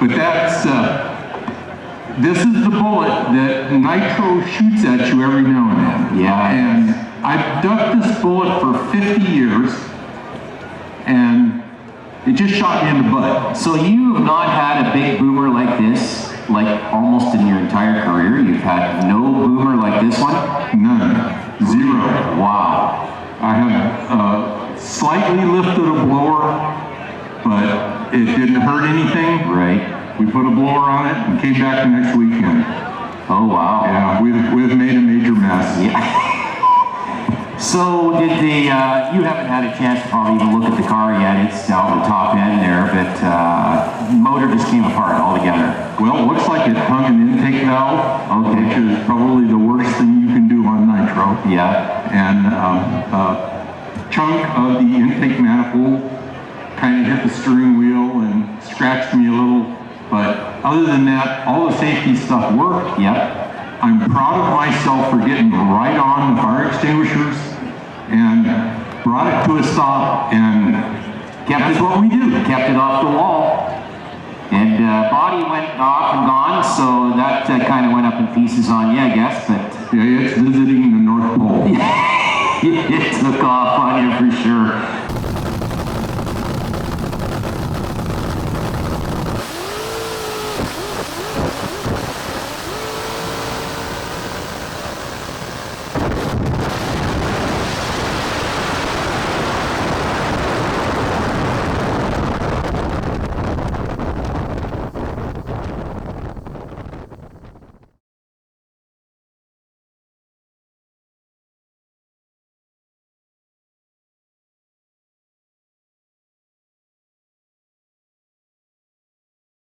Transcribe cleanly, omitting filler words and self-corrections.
But that's, this is the bullet that Nitro shoots at you every now and then. Yeah. And I've ducked this bullet for 50 years, and it just shot me in the butt. So you have not had a big boomer like this, like almost in your entire career? You've had no boomer like this one? None. Zero. Wow. I have slightly lifted a blower, but it didn't hurt anything. Right. We put a blower on it and came back the next weekend. Oh, wow. Yeah, we've made a major mess. Yeah. So did the, you haven't had a chance to probably even look at the car yet. It's out the top end there, but motor just came apart altogether. Well, it looks like it hung an intake valve, Okay. which is probably the worst thing you can do on Nitro. Yeah. And a chunk of the intake manifold kind of hit the steering wheel and scratched me a little. But other than that, all the safety stuff worked. Yep. I'm proud of myself for getting right on the fire extinguishers and brought it to a stop, and that's what we do. Kept it off the wall. And body went off and gone, so that kind of went up in pieces on you, I guess. But Yeah, it's visiting the North Pole. it took off on you for sure.